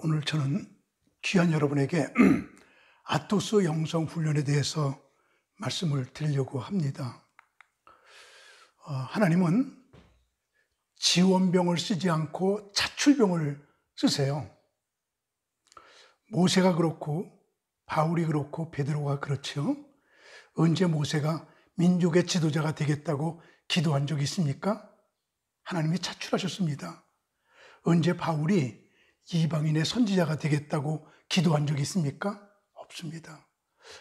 오늘 저는 귀한 여러분에게 아토스 영성훈련에 대해서 말씀을 드리려고 합니다. 하나님은 지원병을 쓰지 않고 자출병을 쓰세요. 모세가 그렇고 바울이 그렇고 베드로가 그렇죠. 언제 모세가 민족의 지도자가 되겠다고 기도한 적이 있습니까? 하나님이 자출하셨습니다. 언제 바울이 이방인의 선지자가 되겠다고 기도한 적이 있습니까? 없습니다.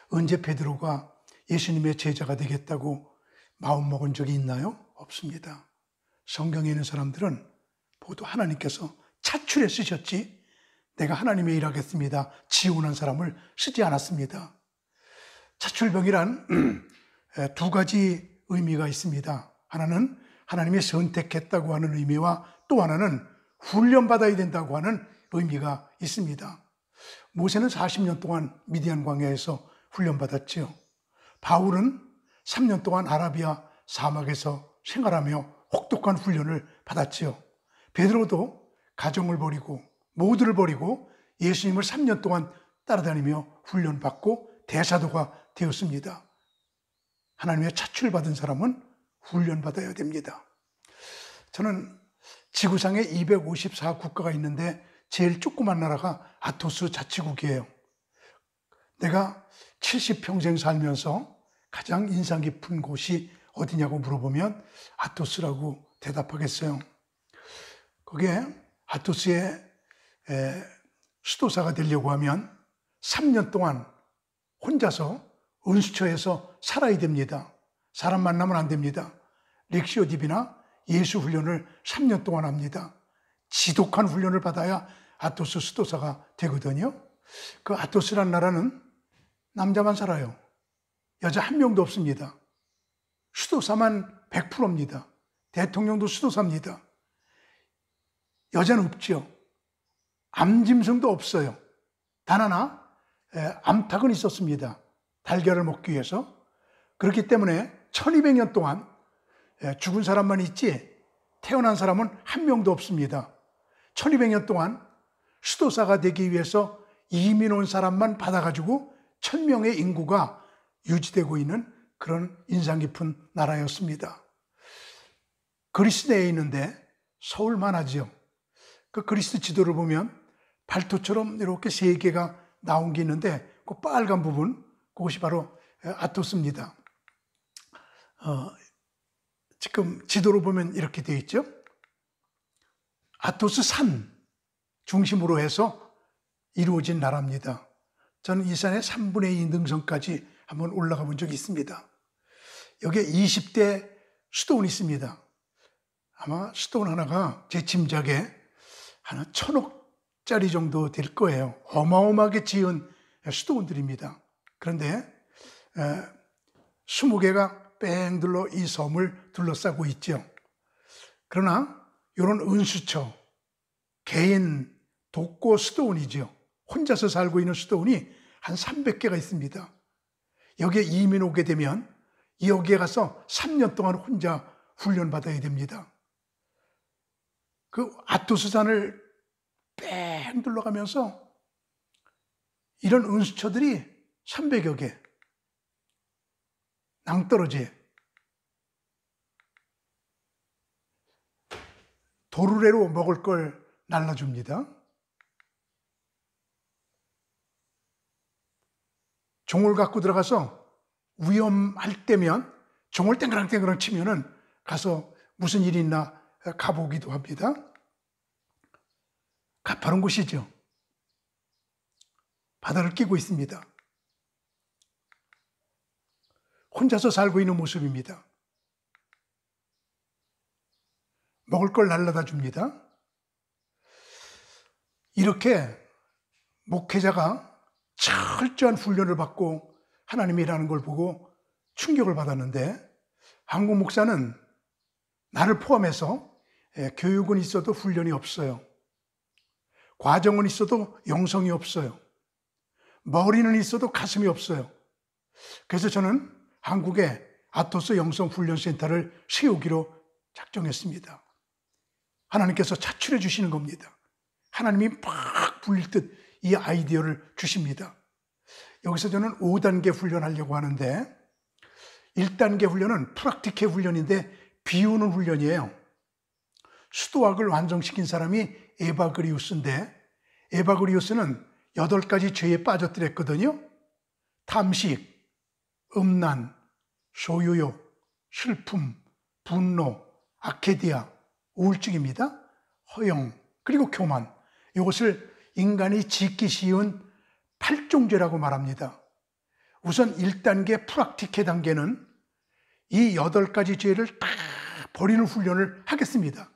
언제 베드로가 예수님의 제자가 되겠다고 마음먹은 적이 있나요? 없습니다. 성경에 있는 사람들은 모두 하나님께서 차출해 쓰셨지 내가 하나님의 일 하겠습니다 지원한 사람을 쓰지 않았습니다. 차출병이란 두 가지 의미가 있습니다. 하나는 하나님이 선택했다고 하는 의미와 또 하나는 훈련받아야 된다고 하는 의미가 있습니다. 모세는 40년 동안 미디안 광야에서 훈련받았지요. 바울은 3년 동안 아라비아 사막에서 생활하며 혹독한 훈련을 받았지요. 베드로도 가정을 버리고 모두를 버리고 예수님을 3년 동안 따라다니며 훈련받고 대사도가 되었습니다. 하나님의 차출받은 사람은 훈련받아야 됩니다. 저는 지구상에 254국가가 있는데 제일 조그만 나라가 아토스 자치국이에요. 내가 70평생 살면서 가장 인상 깊은 곳이 어디냐고 물어보면 아토스라고 대답하겠어요. 거기에 아토스의 수도사가 되려고 하면 3년 동안 혼자서 은수처에서 살아야 됩니다. 사람 만나면 안 됩니다. 렉시오 디비나 예수 훈련을 3년 동안 합니다. 지독한 훈련을 받아야 아토스 수도사가 되거든요. 그 아토스란 나라는 남자만 살아요. 여자 한 명도 없습니다. 수도사만 100%입니다. 대통령도 수도사입니다. 여자는 없죠. 암짐승도 없어요. 단 하나 암탉은 있었습니다. 달걀을 먹기 위해서. 그렇기 때문에 1200년 동안 죽은 사람만 있지 태어난 사람은 한 명도 없습니다. 1200년 동안 수도사가 되기 위해서 이민 온 사람만 받아가지고 1000명의 인구가 유지되고 있는 그런 인상 깊은 나라였습니다. 그리스 내에 있는데 서울만 하죠. 그 그리스 지도를 보면 발톱처럼 이렇게 세 개가 나온 게 있는데 그 빨간 부분, 그것이 바로 아토스입니다. 지금 지도로 보면 이렇게 되어 있죠. 아토스 산 중심으로 해서 이루어진 나라입니다. 저는 이 산의 3분의 2 능선까지 한번 올라가 본 적이 있습니다. 여기에 20대 수도원이 있습니다. 아마 수도원 하나가 제 짐작에 한 1000억짜리 정도 될 거예요. 어마어마하게 지은 수도원들입니다. 그런데 20개가 뺑 둘러 이 섬을 둘러싸고 있죠. 그러나 이런 은수처, 개인 독고 수도원이죠. 혼자서 살고 있는 수도원이 한 300개가 있습니다. 여기에 이민 오게 되면 여기에 가서 3년 동안 혼자 훈련받아야 됩니다. 그 아토스산을 뺑 둘러가면서 이런 은수처들이 300여 개 낭떠러지에 도르래로 먹을 걸 날라줍니다. 종을 갖고 들어가서 위험할 때면 종을 땡그랑땡그랑 치면은 가서 무슨 일이 있나 가보기도 합니다. 가파른 곳이죠. 바다를 끼고 있습니다. 혼자서 살고 있는 모습입니다. 먹을 걸 날라다 줍니다. 이렇게 목회자가 철저한 훈련을 받고 하나님이 일하는 걸 보고 충격을 받았는데 한국 목사는 나를 포함해서 교육은 있어도 훈련이 없어요. 과정은 있어도 영성이 없어요. 머리는 있어도 가슴이 없어요. 그래서 저는 한국에 아토스 영성훈련센터를 세우기로 작정했습니다. 하나님께서 차출해 주시는 겁니다. 하나님이 막 굴릴 듯 이 아이디어를 주십니다. 여기서 저는 5단계 훈련하려고 하는데 1단계 훈련은 프락티케 훈련인데 비우는 훈련이에요. 수도학을 완성시킨 사람이 에바그리우스인데 에바그리우스는 8가지 죄에 빠졌더랬거든요. 탐식, 음란, 소유욕, 슬픔, 분노, 아케디아, 우울증입니다. 허영, 그리고 교만. 이것을 인간이 짓기 쉬운 8종죄라고 말합니다. 우선 1단계 프락티케 단계는 이 8가지 죄를 다 버리는 훈련을 하겠습니다.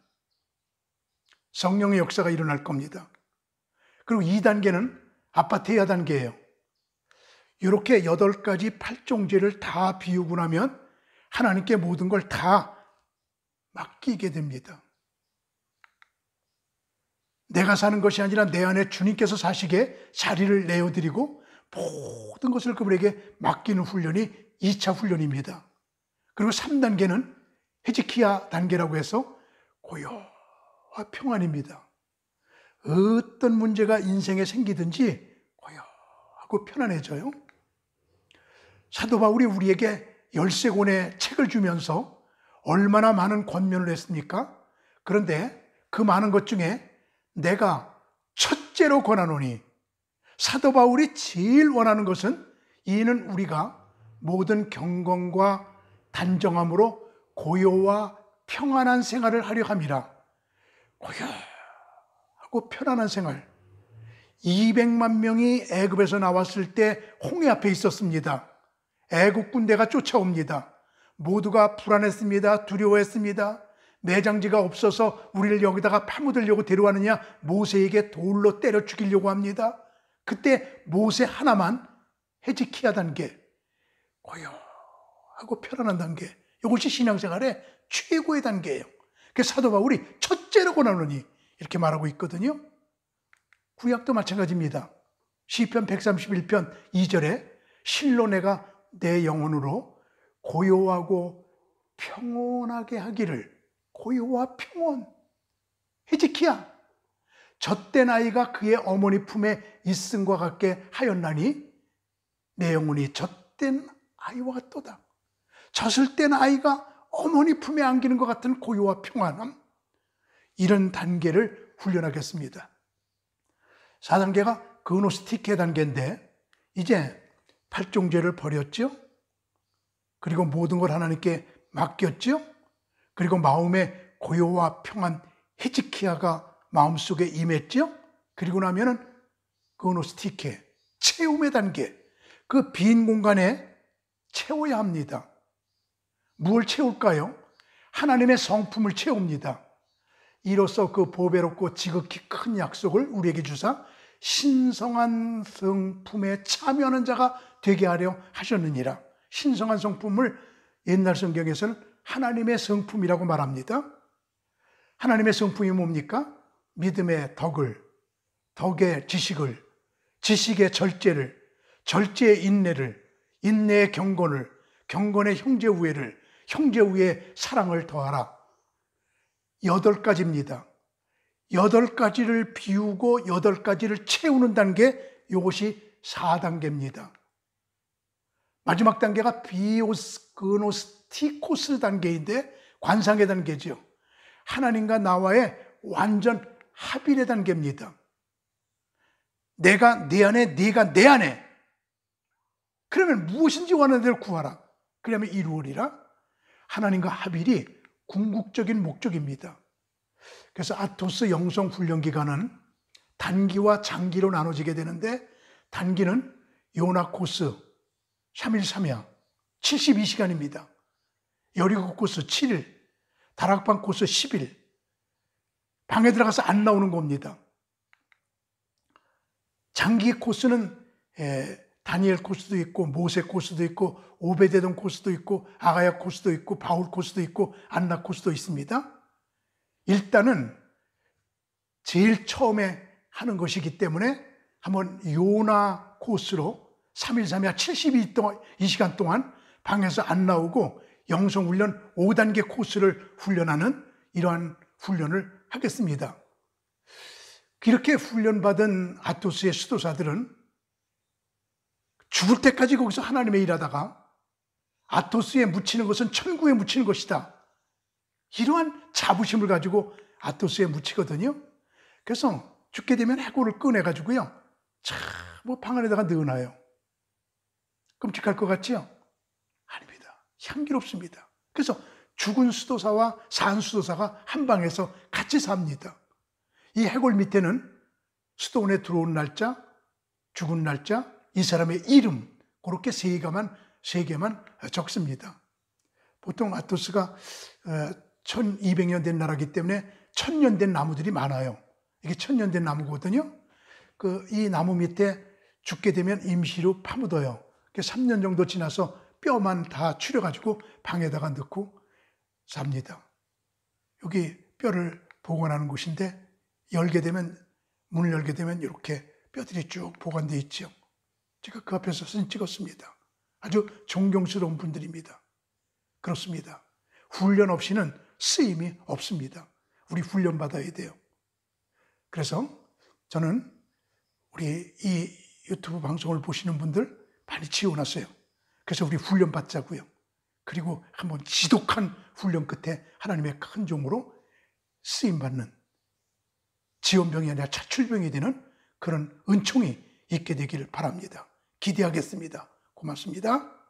성령의 역사가 일어날 겁니다. 그리고 2단계는 아파테ia 단계예요. 이렇게 8가지 8종죄를 다 비우고 나면 하나님께 모든 걸 다 맡기게 됩니다. 내가 사는 것이 아니라 내 안에 주님께서 사시게 자리를 내어드리고 모든 것을 그분에게 맡기는 훈련이 2차 훈련입니다. 그리고 3단계는 헤지키야 단계라고 해서 고요와 평안입니다. 어떤 문제가 인생에 생기든지 고요하고 편안해져요. 사도 바울이 우리에게 13권의 책을 주면서 얼마나 많은 권면을 했습니까? 그런데 그 많은 것 중에 내가 첫째로 권하노니, 사도 바울이 제일 원하는 것은 이는 우리가 모든 경건과 단정함으로 고요와 평안한 생활을 하려 함이라. 고요하고 편안한 생활. 200만 명이 애굽에서 나왔을 때 홍해 앞에 있었습니다. 애국 군대가 쫓아옵니다. 모두가 불안했습니다. 두려워했습니다. 매장지가 없어서 우리를 여기다가 파묻으려고 데려왔느냐, 모세에게 돌로 때려 죽이려고 합니다. 그때 모세 하나만 헤지키야 단계, 고요하고 편안한 단계, 이것이 신앙생활의 최고의 단계예요. 그래서 사도 바울이 첫째로 권하노니 이렇게 말하고 있거든요. 구약도 마찬가지입니다. 시편 131편 2절에 실로 내가 내 영혼으로 고요하고 평온하게 하기를. 고요와 평온. 헤지키야, 젖된 아이가 그의 어머니 품에 있음과 같게 하였나니 내 영혼이 젖된 아이와 같도다. 젖을 뗀 아이가 어머니 품에 안기는 것 같은 고요와 평안함, 이런 단계를 훈련하겠습니다. 4단계가 그노스티케 단계인데 이제 8종죄를 버렸죠. 그리고 모든 걸 하나님께 맡겼죠. 그리고 마음의 고요와 평안, 헤지키야가 마음속에 임했죠. 그리고 나면은 그노스티케, 채움의 단계, 그 빈 공간에 채워야 합니다. 무엇을 채울까요? 하나님의 성품을 채웁니다. 이로써 그 보배롭고 지극히 큰 약속을 우리에게 주사 신성한 성품에 참여하는 자가 되게 하려 하셨느니라. 신성한 성품을 옛날 성경에서는 하나님의 성품이라고 말합니다. 하나님의 성품이 뭡니까? 믿음의 덕을, 덕의 지식을, 지식의 절제를, 절제의 인내를, 인내의 경건을, 경건의 형제 우애를, 형제 우애의 사랑을 더하라. 8가지입니다. 8가지를 비우고 8가지를 채우는 단계, 이것이 4단계입니다. 마지막 단계가 비오스그노스티코스 단계인데 관상의 단계죠. 하나님과 나와의 완전 합일의 단계입니다. 내가 내 안에, 네가 내 안에. 그러면 무엇인지 원하는 대로 구하라. 그러면 이루으리라. 하나님과 합일이 궁극적인 목적입니다. 그래서 아토스 영성 훈련 기간은 단기와 장기로 나눠지게 되는데, 단기는 요나 코스 3일 3야 72시간입니다. 여리고 코스 7일, 다락방 코스 10일. 방에 들어가서 안 나오는 겁니다. 장기 코스는 다니엘 코스도 있고, 모세 코스도 있고, 오베데돔 코스도 있고, 아가야 코스도 있고, 바울 코스도 있고, 안나 코스도 있습니다. 일단은 제일 처음에 하는 것이기 때문에 한번 요나 코스로 3일 3야 72시간 동안 방에서 안 나오고 영성훈련 5단계 코스를 훈련하는 이러한 훈련을 하겠습니다. 이렇게 훈련받은 아토스의 수도사들은 죽을 때까지 거기서 하나님의 일하다가 아토스에 묻히는 것은 천국에 묻히는 것이다. 이러한 자부심을 가지고 아토스에 묻히거든요. 그래서 죽게 되면 해골을 꺼내가지고요. 방 안에다가 넣어놔요. 끔찍할 것 같지요? 아닙니다. 향기롭습니다. 그래서 죽은 수도사와 산 수도사가 한 방에서 같이 삽니다. 이 해골 밑에는 수도원에 들어온 날짜, 죽은 날짜, 이 사람의 이름, 그렇게 세 개만 적습니다. 보통 아토스가 1200년 된 나라이기 때문에 1000년 된 나무들이 많아요. 이게 1000년 된 나무거든요. 이 나무 밑에 죽게 되면 임시로 파묻어요. 3년 정도 지나서 뼈만 다 추려가지고 방에다가 넣고 삽니다. 여기 뼈를 보관하는 곳인데 문을 열게 되면 이렇게 뼈들이 쭉 보관되어 있죠. 제가 그 앞에서 사진 찍었습니다. 아주 존경스러운 분들입니다. 그렇습니다. 훈련 없이는 쓰임이 없습니다. 우리 훈련 받아야 돼요. 그래서 저는 우리 이 유튜브 방송을 보시는 분들 많이 지원하세요. 그래서 우리 훈련 받자고요. 그리고 한번 지독한 훈련 끝에 하나님의 큰 종으로 쓰임받는 지원병이 아니라 차출병이 되는 그런 은총이 있게 되기를 바랍니다. 기대하겠습니다. 고맙습니다.